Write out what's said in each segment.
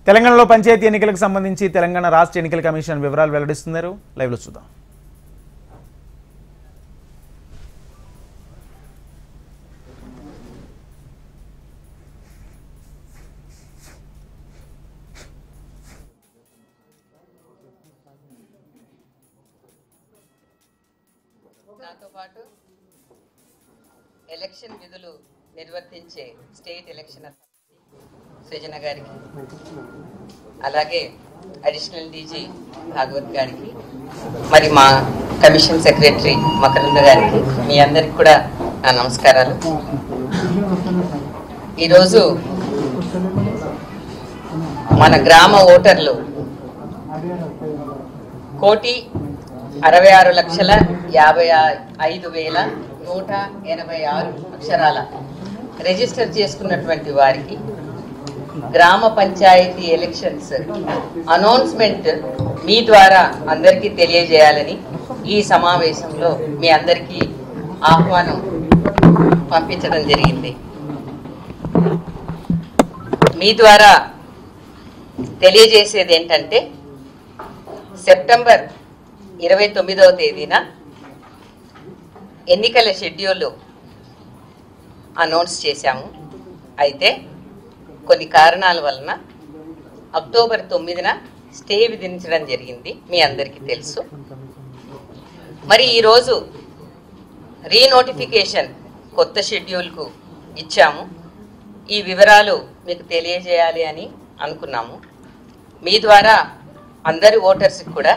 తెలంగాణలో పంచాయతీ ఎన్నికలకు సంబంధించి తెలంగాణ రాష్ట్ర ఎన్నికల కమిషన్ వివరాలు వెల్లడిస్తున్నారు. లైవ్లో చూద్దాం. నాతో పాటు ఎలక్షన్ విధులు నిర్వర్తించే స్టేట్ ఎలక్షన్ సృజన గారికి, అలాగే అడిషనల్ డీజీ భాగవత్ గారికి, మరి మా కమిషన్ సెక్రటరీ మకరంద గారికి, మీ అందరికి కూడా నా నమస్కారాలు. ఈరోజు మన గ్రామ ఓటర్లు 1,66,55,186 అక్షరాల రిజిస్టర్ చేసుకున్నటువంటి వారికి గ్రామ పంచాయతీ ఎలక్షన్స్ అనౌన్స్మెంట్ మీ ద్వారా అందరికీ తెలియజేయాలని ఈ సమావేశంలో మీ అందరికీ ఆహ్వానం పంపించడం జరిగింది. మీ ద్వారా తెలియజేసేది ఏంటంటే, సెప్టెంబర్ 29వ తేదీన ఎన్నికల షెడ్యూల్ అనౌన్స్ చేశాము. అయితే కొన్ని కారణాల వలన అక్టోబర్ 9న స్టే విధించడం జరిగింది, మీ అందరికీ తెలుసు. మరి ఈరోజు రీనోటిఫికేషన్ కొత్త షెడ్యూల్కు ఇచ్చాము. ఈ వివరాలు మీకు తెలియజేయాలి అని అనుకున్నాము. మీ ద్వారా అందరి ఓటర్స్కి కూడా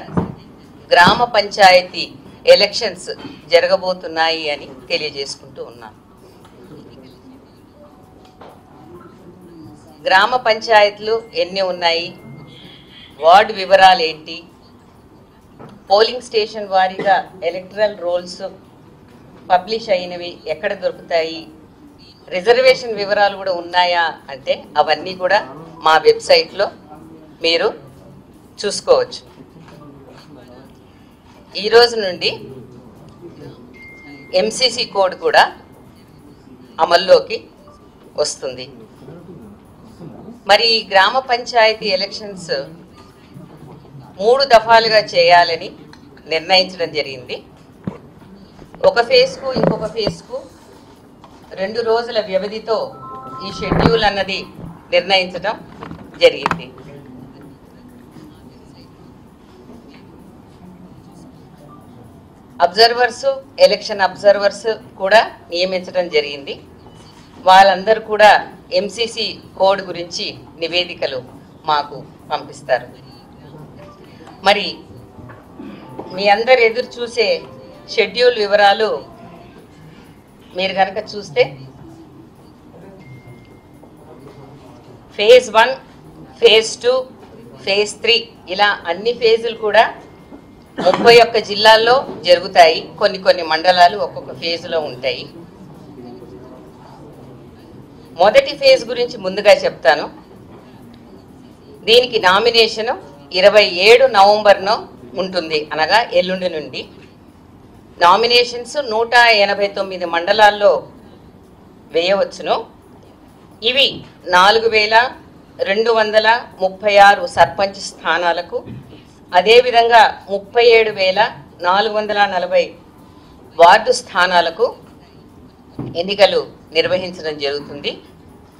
గ్రామ పంచాయతీ ఎలక్షన్స్ జరగబోతున్నాయి అని తెలియజేసుకుంటూ ఉన్నాను. గ్రామ పంచాయతీలు ఎన్ని ఉన్నాయి, వార్డు వివరాలు ఏంటి, పోలింగ్ స్టేషన్ వారీగా ఎలక్టరల్ రోల్స్ పబ్లిష్ అయినవి ఎక్కడ దొరుకుతాయి, రిజర్వేషన్ వివరాలు కూడా ఉన్నాయా అంటే అవన్నీ కూడా మా వెబ్సైట్లో మీరు చూసుకోవచ్చు. ఈరోజు నుండి ఎంసీసీ కోడ్ కూడా అమల్లోకి వస్తుంది. మరి గ్రామ పంచాయతీ ఎలక్షన్స్ 3 దఫాలుగా చేయాలని నిర్ణయించడం జరిగింది. ఒక ఫేజ్కు ఇంకొక ఫేజ్కు 2 రోజుల వ్యవధితో ఈ షెడ్యూల్ అన్నది నిర్ణయించడం జరిగింది. అబ్జర్వర్స్, ఎలక్షన్ అబ్జర్వర్స్ కూడా నియమించడం జరిగింది. వాళ్ళందరూ కూడా ఎంసీసీ కోడ్ గురించి నివేదికలు మాకు పంపిస్తారు. మరి మీ అందరు ఎదురు చూసే షెడ్యూల్ వివరాలు మీరు కనుక చూస్తే, ఫేజ్ 1, ఫేజ్ 2, ఫేజ్ 3 ఇలా అన్ని ఫేజులు కూడా 31 జిల్లాల్లో జరుగుతాయి. కొన్ని మండలాలు ఒక్కొక్క ఫేజ్లో ఉంటాయి. మొదటి ఫేజ్ గురించి ముందుగా చెప్తాను. దీనికి నామినేషన్ 27 నవంబర్ను ఉంటుంది, అనగా ఎల్లుండి నుండి. నామినేషన్స్ 189 మండలాల్లో వేయవచ్చును. ఇవి 4,236 సర్పంచ్ స్థానాలకు, అదేవిధంగా 37,440 వార్డు స్థానాలకు ఎన్నికలు నిర్వహించడం జరుగుతుంది.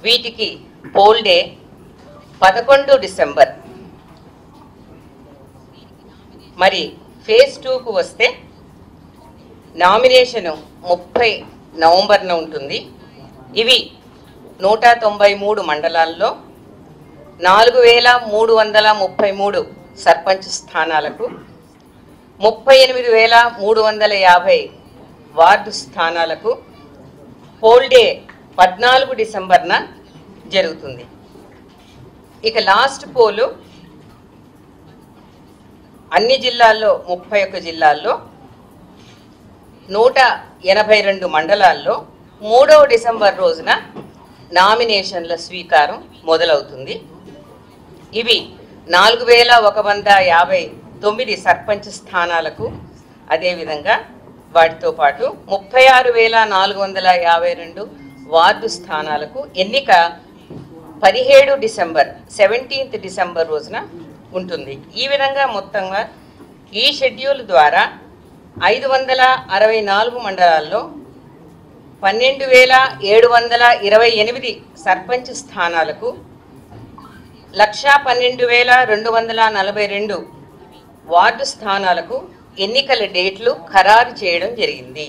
వీటికి పోల్ డే 11 డిసెంబర్. మరి ఫేజ్ 2కు వస్తే నామినేషను 30 నవంబర్న ఉంటుంది. ఇవి 193 మండలాల్లో 4,333 సర్పంచ్ స్థానాలకు, 38,350 వార్డు స్థానాలకు పోల్ డే 14 డిసెంబర్న జరుగుతుంది. ఇక లాస్ట్ పోలు అన్ని జిల్లాల్లో 31 జిల్లాల్లో 182 మండలాల్లో 3వ డిసెంబర్ రోజున నామినేషన్ల స్వీకారం మొదలవుతుంది. ఇవి 4,159 సర్పంచ్ స్థానాలకు, అదేవిధంగా వాటితో పాటు 36,452 వార్డు స్థానాలకు ఎన్నిక 17 డిసెంబర్ 17th డిసెంబర్ రోజున ఉంటుంది. ఈ విధంగా మొత్తంగా ఈ షెడ్యూల్ ద్వారా 564 మండలాల్లో 12,728 సర్పంచ్ స్థానాలకు 112,242 వార్డు స్థానాలకు ఎన్నికల డేట్లు ఖరారు చేయడం జరిగింది.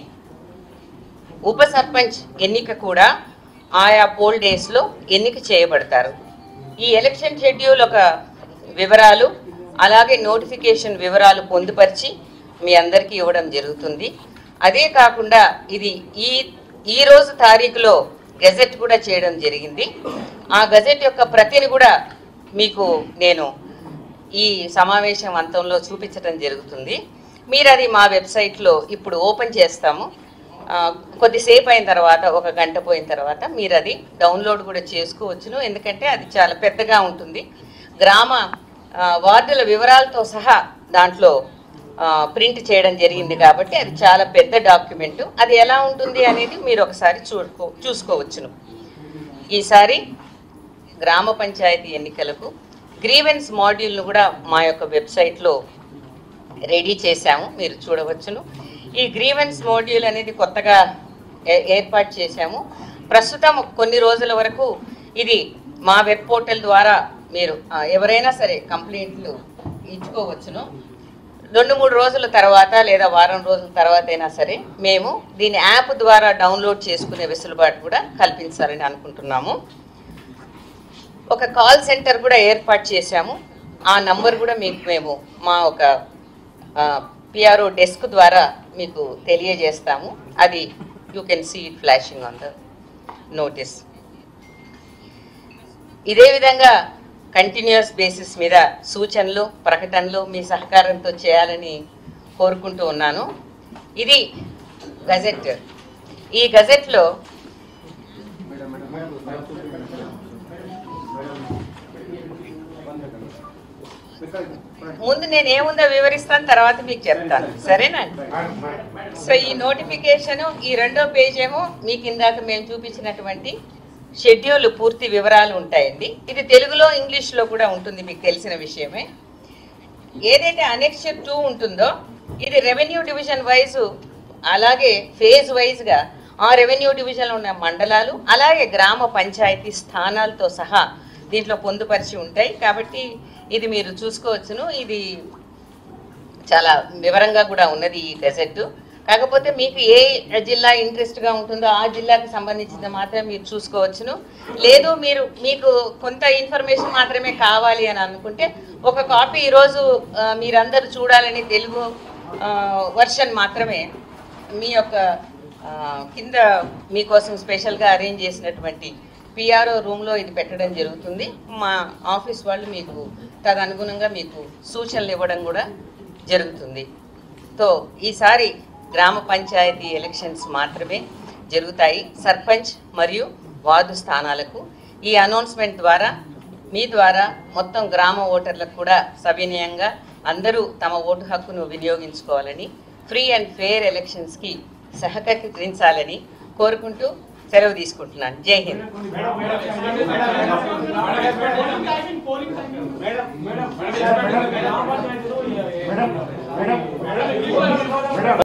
ఉప సర్పంచ్ ఎన్నిక కూడా ఆయా పోల్ డేస్లో ఎన్నిక చేయబడతారు. ఈ ఎలక్షన్ షెడ్యూల్ ఒక వివరాలు అలాగే నోటిఫికేషన్ వివరాలు పొందుపరిచి మీ అందరికీ ఇవ్వడం జరుగుతుంది. అదే కాకుండా ఇది ఈ రోజు తారీఖులో గెజెట్ కూడా చేయడం జరిగింది. ఆ గెజెట్ యొక్క ప్రతిని కూడా మీకు నేను ఈ సమావేశం అంతంలో చూపించడం జరుగుతుంది. మీరు అది మా వెబ్సైట్లో ఇప్పుడు ఓపెన్ చేస్తాము. కొద్దిసేపు అయిన తర్వాత, ఒక గంట పోయిన తర్వాత మీరు అది డౌన్లోడ్ కూడా చేసుకోవచ్చును. ఎందుకంటే అది చాలా పెద్దగా ఉంటుంది. గ్రామ వార్డుల వివరాలతో సహా దాంట్లో ప్రింట్ చేయడం జరిగింది కాబట్టి అది చాలా పెద్ద డాక్యుమెంటు. అది ఎలా ఉంటుంది అనేది మీరు ఒకసారి చూసుకోవచ్చును. ఈసారి గ్రామ పంచాయతీ ఎన్నికలకు గ్రీవెన్స్ మాడ్యూల్ను కూడా మా యొక్క వెబ్సైట్లో రెడీ చేశాము, మీరు చూడవచ్చును. ఈ గ్రీవెన్స్ మాడ్యూల్ అనేది కొత్తగా ఏర్పాటు చేశాము. ప్రస్తుతం కొన్ని రోజుల వరకు ఇది మా వెబ్ పోర్టల్ ద్వారా మీరు ఎవరైనా సరే కంప్లైంట్లు ఇచ్చుకోవచ్చును. 2-3 రోజుల తర్వాత లేదా వారం రోజుల తర్వాత అయినా సరే మేము దీని యాప్ ద్వారా డౌన్లోడ్ చేసుకునే వెసులుబాటు కూడా కల్పించాలని అనుకుంటున్నాము. ఒక కాల్ సెంటర్ కూడా ఏర్పాటు చేశాము. ఆ నంబర్ కూడా మీకు మేము మా ఒక పిఆర్ఓ డెస్క్ ద్వారా మీకు తెలియజేస్తాము. అది you can see it flashing on the notice. ఇదే విధంగా కంటిన్యూస్ బేసిస్ మీద సూచనలు ప్రకటనలు మీ సహకారంతో చేయాలని కోరుకుంటూ ఉన్నాను. ఇది గజెట్. ఈ గజెట్లో ముందు నేను ఏముందో వివరిస్తాను, తర్వాత మీకు చెప్తాను, సరేనా? సో ఈ నోటిఫికేషను ఈ 2వ పేజ్ ఏమో మీకు ఇందాక మేము చూపించినటువంటి షెడ్యూల్ పూర్తి వివరాలు ఉంటాయండి. ఇది తెలుగులో ఇంగ్లీష్లో కూడా ఉంటుంది, మీకు తెలిసిన విషయమే. ఏదైతే అనెక్చర్ 2 ఉంటుందో ఇది రెవెన్యూ డివిజన్ వైజు అలాగే ఫేజ్ వైజ్గా ఆ రెవెన్యూ డివిజన్లో ఉన్న మండలాలు అలాగే గ్రామ పంచాయతీ స్థానాలతో సహా దీంట్లో పొందుపరిచి ఉంటాయి. కాబట్టి ఇది మీరు చూసుకోవచ్చును. ఇది చాలా వివరంగా కూడా ఉన్నది ఈ గెజెట్. కాకపోతే మీకు ఏ జిల్లా ఇంట్రెస్ట్గా ఉంటుందో ఆ జిల్లాకు సంబంధించిన మాత్రమే మీరు చూసుకోవచ్చును. లేదు మీకు కొంత ఇన్ఫర్మేషన్ మాత్రమే కావాలి అని అనుకుంటే ఒక కాపీ ఈరోజు మీరందరూ చూడాలని తెలుగు వర్షన్ మాత్రమే మీ యొక్క కింద మీకోసం స్పెషల్గా అరేంజ్ చేసినటువంటి పిఆర్ఓ రూమ్లో ఇది పెట్టడం జరుగుతుంది. మా ఆఫీస్ వాళ్ళు మీకు తదనుగుణంగా మీకు సూచనలు ఇవ్వడం కూడా జరుగుతుంది. సో ఈసారి గ్రామ పంచాయతీ ఎలక్షన్స్ మాత్రమే జరుగుతాయి సర్పంచ్ మరియు వార్డు స్థానాలకు. ఈ అనౌన్స్మెంట్ ద్వారా మీ ద్వారా మొత్తం గ్రామ ఓటర్లకు కూడా సవినయంగా అందరూ తమ ఓటు హక్కును వినియోగించుకోవాలని, ఫ్రీ అండ్ ఫెయిర్ ఎలక్షన్స్కి సహకరించాలని కోరుకుంటూ సెలవు తీసుకుంటున్నాను. జై హింద్.